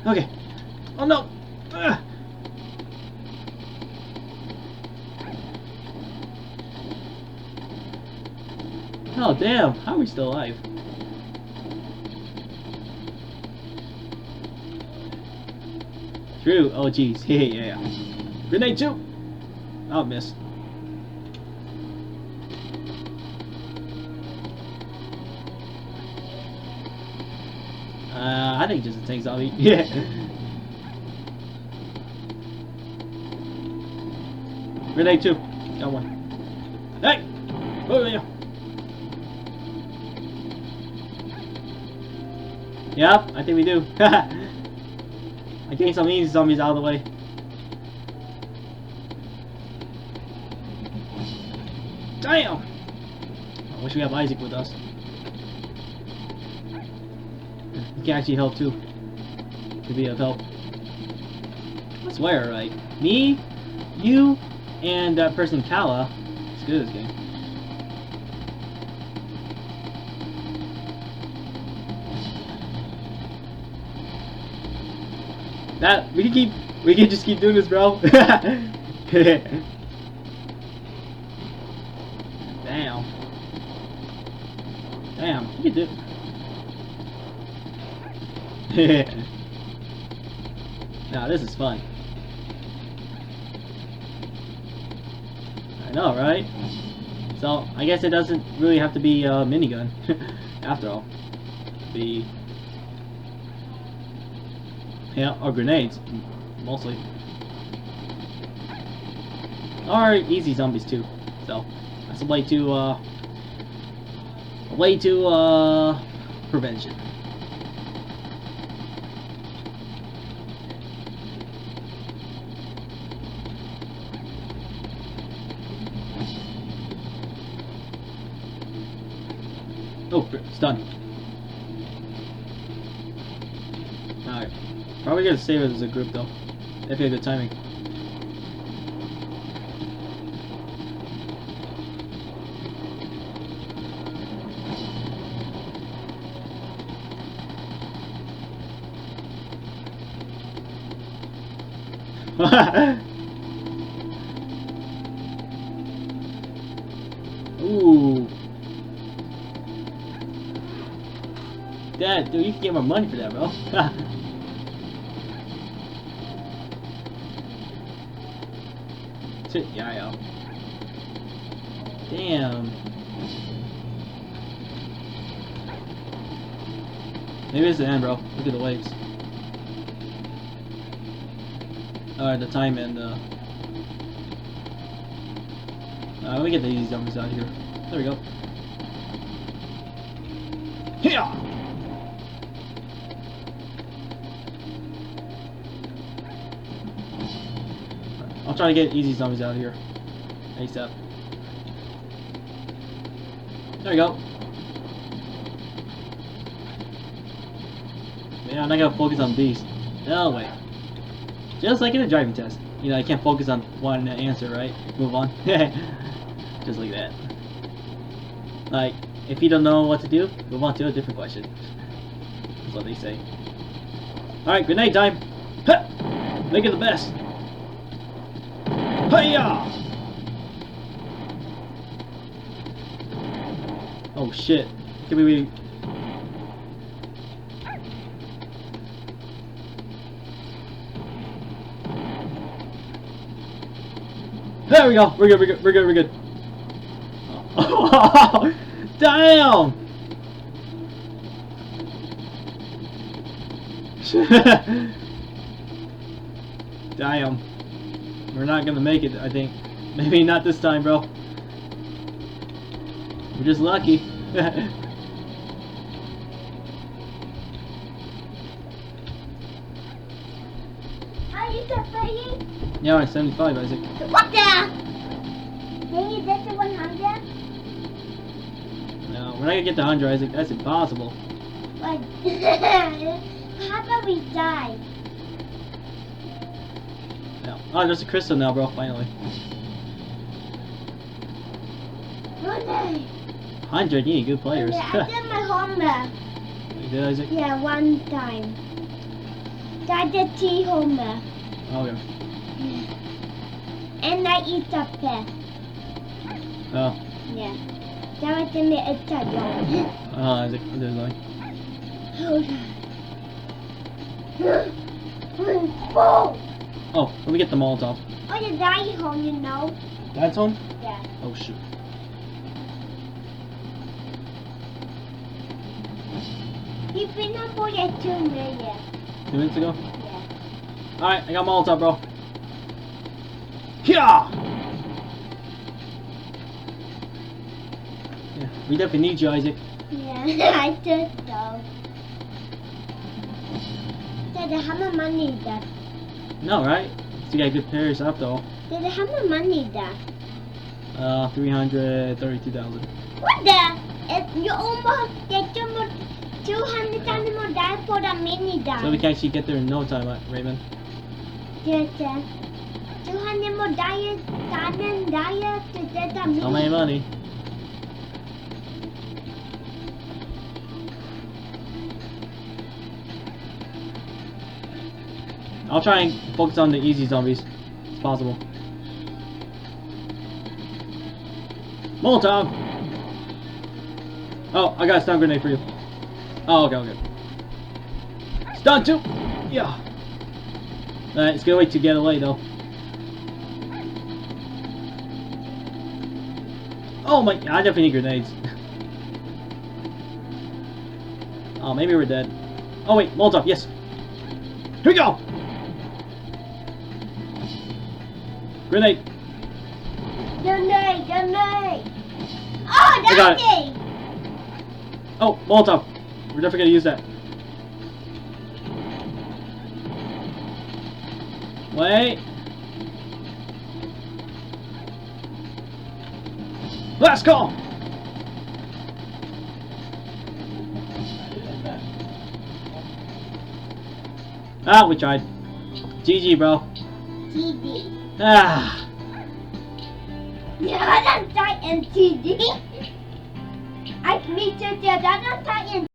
Okay. Oh no! Ugh. Oh damn! How are we still alive? True. Oh jeez. Yeah. Grenade too. Oh, missed. I think just a tank zombie. Yeah. Grenade too. Got one. Hey! Oh yeah. Yep, I think we do. I think some easy zombies out of the way. Damn! I wish we have Isaac with us. He can actually help too. To be of help. I swear, like, me, you, and that person Kala is good at this game. That we can just keep doing this, bro. Damn, you can do. Now this is fun. I know, right? So I guess it doesn't really have to be a minigun, after all. Be or grenades, mostly. Or easy zombies too. So that's a way to prevention. Oh, stun. Alright. Probably gonna save it as a group though. If you have good timing. Ooh. Dad, dude, you can get more money for that, bro. Yeah. Damn. Maybe it's the end, bro. Look at the waves. Alright, the time and let me get the easy zombies out of here. There we go. Yeah. I'll try to get easy zombies out of here. ASAP. There we go. Yeah, I'm not gonna focus on these. No way. Just like in a driving test. You know, I can't focus on one answer, right? Move on. Just like that. Like, if you don't know what to do, move on to a different question. That's what they say. Alright, grenade time! Ha! Make it the best! Hiya! Oh shit. Can we... There we go! We're good. Oh, damn! Damn. We're not gonna make it, I think. Maybe not this time, bro. We're just lucky. Are you playing? Yeah, we're at 75, Isaac. What the? Can you get to 100? No, we're not gonna get to 100, Isaac. That's impossible. What? How about we die? No. Oh, there's a crystal now, bro, finally. 100, you need good players. I did my homework. You did, Isaac? Yeah, one time. That's the tea Homer. Okay. And I eat the pet. Oh. Yeah. That was the it's a dog. There's like. Hold on. Oh, let me get the Molotov. Oh, the daddy home, you know? That's one? Yeah. Oh shoot. He's been on board at 2 minutes. 2 minutes ago? Yeah. Alright, I got Molotov, bro. Yeah! Yeah, we definitely need you, Isaac. Yeah, I think so. Dad, how much money is that? No, right? So you got good pairs after all. Dad, how much money is that? 332,000. What the? If you almost get 200,000 more dollars for the mini dog. So we can actually get there in no time, Raymond. Yes, 200 more dollars, $1,000 to get the mini. How many money? I'll try and focus on the easy zombies. It's possible. Molotov! Oh, I got a stun grenade for you. Oh, okay. Stun too! Yeah! Alright, it's gonna wait to get away though. Oh my, I definitely need grenades. Oh, maybe we're dead. Oh wait, Molotov, yes! Here we go! Grenade! Grenade! Oh, I got that's it. Oh, Molotov! We're definitely gonna use that. Wait! Let's go! Ah, we tried. GG, bro. TD. Ah. Yeah, that's tight and TD. I me too, that's tight and